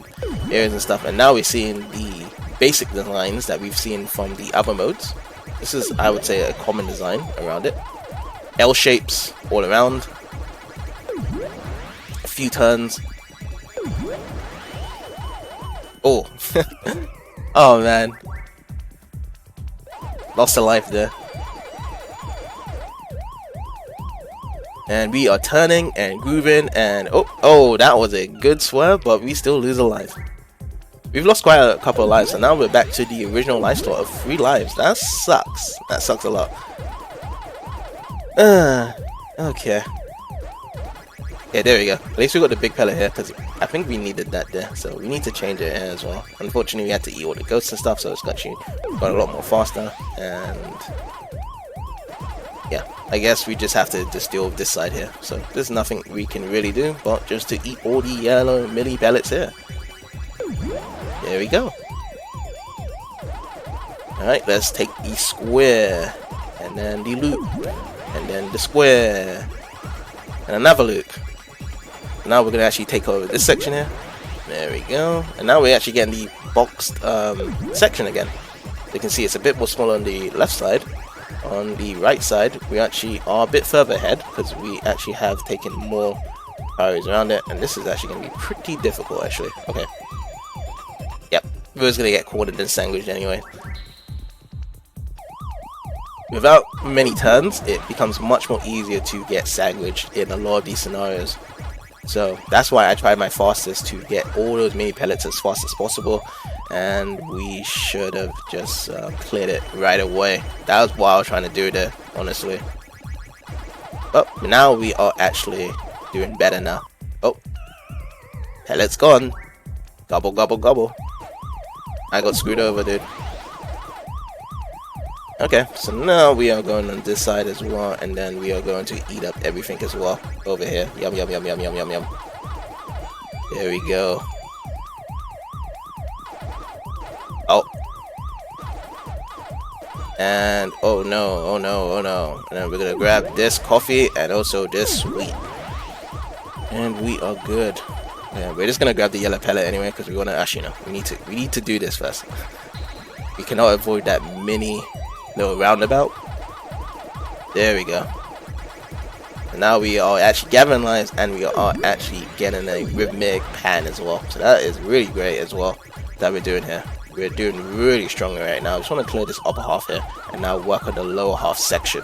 areas and stuff, and now we're seeing the basic designs that we've seen from the other modes. This is, I would say, a common design around it. L shapes all around, a few turns. Oh, oh man, lost a life there. And we are turning and grooving, and oh, that was a good swerve, but we still lose a life. We've lost quite a couple of lives, so now we're back to the original life store of 3 lives. That sucks. That sucks a lot. Okay. Yeah, there we go. At least we got the big pellet here, because I think we needed that there, so we need to change it here as well. Unfortunately, we had to eat all the ghosts and stuff, so it's got a lot more faster, and yeah, I guess we just have to deal with this side here. So there's nothing we can really do but just to eat all the yellow mini pellets here. There we go. Alright, let's take the square, and then the loop, and then the square, and another loop. Now we're going to actually take over this section here. There we go. And now we're actually getting the boxed section again. You can see it's a bit more smaller on the left side. On the right side, we actually are a bit further ahead because we actually have taken more areas around it, and this is actually going to be pretty difficult actually. Okay. Yep, we're just going to get cornered and sandwiched anyway. Without many turns, it becomes much more easier to get sandwiched in a lot of these scenarios. So that's why I tried my fastest to get all those mini pellets as fast as possible, and we should have just cleared it right away. That was what I was trying to do there, honestly. But now we are actually doing better now. Oh, pellet's gone. Gobble, gobble, gobble. I got screwed over, dude. Okay, so now we are going on this side as well, and then we are going to eat up everything as well over here. Yum, yum, yum, yum, yum, yum, yum. There we go. Oh. And oh no, oh no, oh no. And then we're gonna grab this coffee and also this sweet. And we are good. Yeah, we're just gonna grab the yellow pellet anyway because we wanna actually know. We need to do this first. We cannot avoid that mini little roundabout. There we go. And now we are actually gathering lives, and we are actually getting a rhythmic pan as well. So that is really great as well that we're doing here. We're doing really strong right now. I just want to clear this upper half here and now work on the lower half section.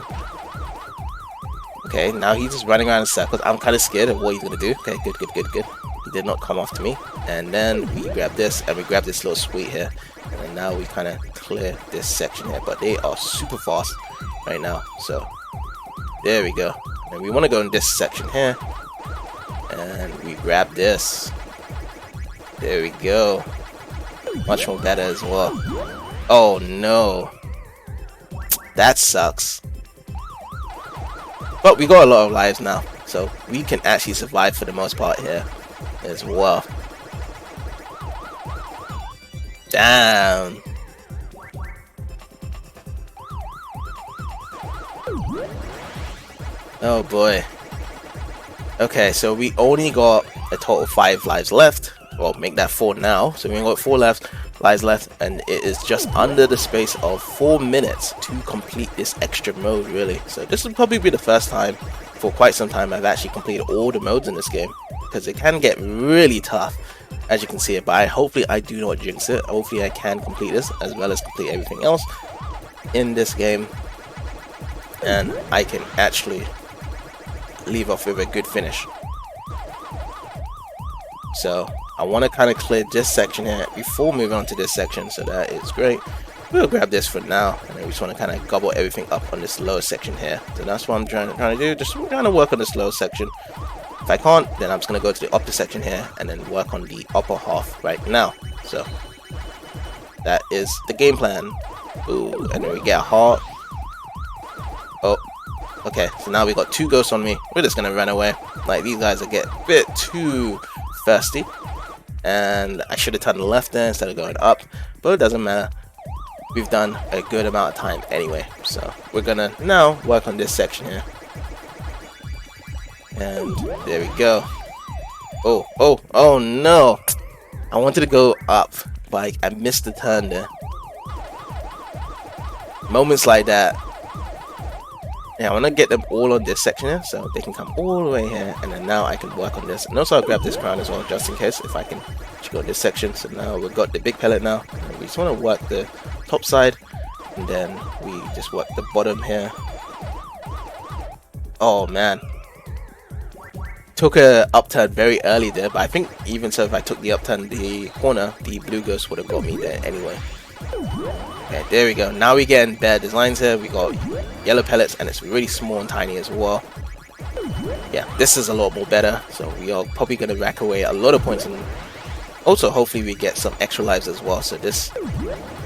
Okay, now he's just running around in circles. I'm kind of scared of what he's going to do. Okay, good, good, good, good. He did not come after me. And then we grab this, and we grab this little sweet here. And now we kind of clear this section here. But they are super fast. right now. So there we go. And we want to go in this section here, and we grab this. There we go. Much more better as well. Oh no, that sucks. But we got a lot of lives now, so we can actually survive for the most part here as well. Damn. Oh boy. Okay, so we only got a total of 5 lives left. Well, make that 4 now. So we only got 4 lives left, and it is just under the space of 4 minutes to complete this extra mode, really. So this will probably be the first time for quite some time I've actually completed all the modes in this game, because it can get really tough, as you can see it. But hopefully I do not jinx it. Hopefully I can complete this as well as complete everything else in this game, and I can actually leave off with a good finish. So I want to kind of clear this section here before moving on to this section, so that is great. We'll grab this for now, and then we just want to kind of gobble everything up on this lower section here. So that's what I'm trying to do, just trying to work on this lower section. If I can't, then I'm just going to go to the upper section here and then work on the upper half right now. So that is the game plan. Ooh, and then we get a heart. Oh, okay, so now we got 2 ghosts on me. We're just gonna run away. Like, these guys are getting a bit too thirsty, and I should have turned left there instead of going up, but it doesn't matter. We've done a good amount of time anyway, so we're gonna now work on this section here. And there we go. Oh no, I wanted to go up, but I missed the turn there. Moments like that. Yeah, I want to get them all on this section here, so they can come all the way here, and then now I can work on this. And also I'll grab this crown as well, just in case, if I can go this section. So now we've got the big pellet now, and we just want to work the top side, and then we just work the bottom here. Oh man, took a upturn very early there, but I think even so, if I took the upturn the corner, the blue ghost would have got me there anyway. Okay, there we go. Now we getting better designs here. We got yellow pellets, and it's really small and tiny as well. Yeah, this is a lot more better. So we are probably going to rack away a lot of points, and also hopefully we get some extra lives as well. So this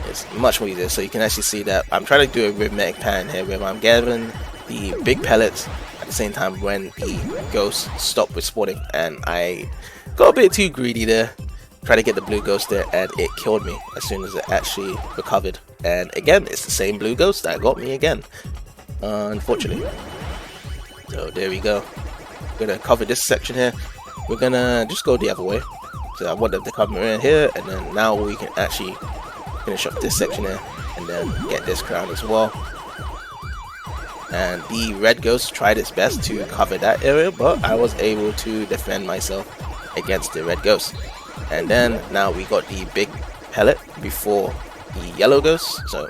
is much more easier. So you can actually see that I'm trying to do a rhythmic pattern here, where I'm gathering the big pellets at the same time when the ghosts stop with spawning, and I got a bit too greedy there. Try to get the blue ghost there, and it killed me as soon as it actually recovered. And again, it's the same blue ghost that got me again, unfortunately. So there we go. We're gonna cover this section here. We're gonna just go the other way. So I want them to come in here, and then now we can actually finish up this section here, and then get this crown as well. And the red ghost tried its best to cover that area, but I was able to defend myself against the red ghost. And then now we got the big pellet before the yellow ghost. So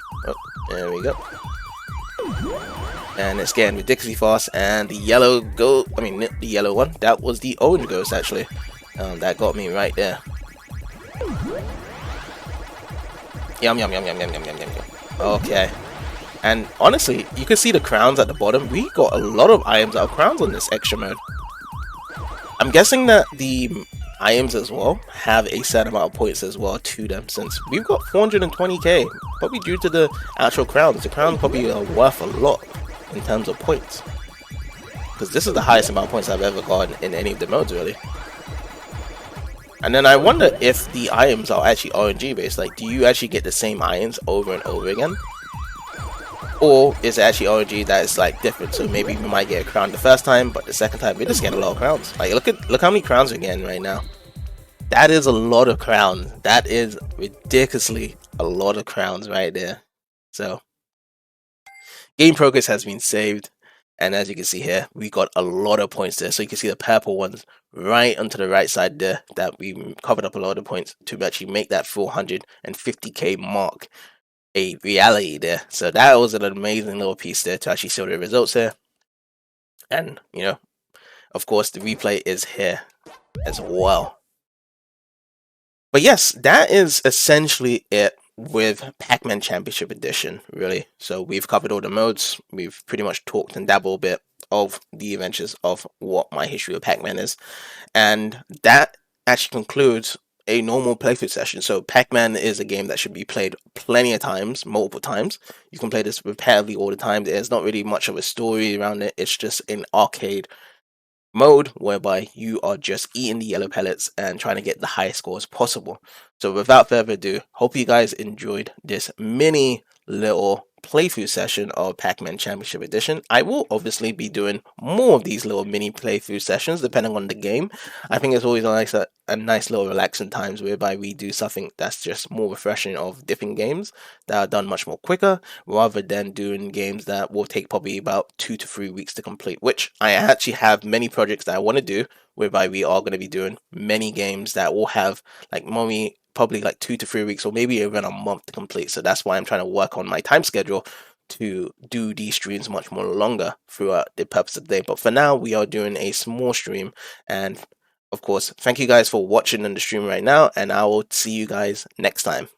there we go. And it's getting ridiculously fast. And the yellow the yellow one, that was the orange ghost actually. That got me right there. Yum yum yum yum yum yum yum yum. Okay. And honestly, you can see the crowns at the bottom. We got a lot of items out of crowns on this extra mode. I'm guessing that the items as well have a set amount of points as well to them, since we've got 420k, probably due to the actual crowns. The crowns probably are worth a lot in terms of points, because this is the highest amount of points I've ever gotten in any of the modes really. And then I wonder if the items are actually RNG based, like do you actually get the same items over and over again, or is it actually RNG that is like different? So maybe we might get a crown the first time, but the second time we just get a lot of crowns. Like look how many crowns we're getting right now. That is a lot of crowns. That is ridiculously a lot of crowns right there. So game progress has been saved, and as you can see here, we got a lot of points there. So you can see the purple ones right onto the right side there, that we covered up a lot of points to actually make that 450k mark a reality there. So that was an amazing little piece there to actually show the results here. And you know, of course the replay is here as well. But yes, that is essentially it with Pac-Man Championship Edition, really. So we've covered all the modes. We've pretty much talked and dabbled a bit of the adventures of what my history of Pac-Man is. And that actually concludes a normal playthrough session. So Pac-Man is a game that should be played plenty of times, multiple times. You can play this repetitively all the time. There's not really much of a story around it. It's just an arcade mode whereby you are just eating the yellow pellets and trying to get the highest scores possible. So without further ado, hope you guys enjoyed this mini little playthrough session of Pac-Man Championship Edition. I will obviously be doing more of these little mini playthrough sessions depending on the game. I think it's always a nice little relaxing times whereby we do something that's just more refreshing of different games that are done much more quicker rather than doing games that will take probably about 2 to 3 weeks to complete, which I actually have many projects that I want to do whereby we are going to be doing many games that will have like probably like 2 to 3 weeks or maybe even a month to complete. So that's why I'm trying to work on my time schedule to do these streams much more longer throughout the purpose of the day. But for now, we are doing a small stream. And of course, thank you guys for watching in the stream right now, and I will see you guys next time.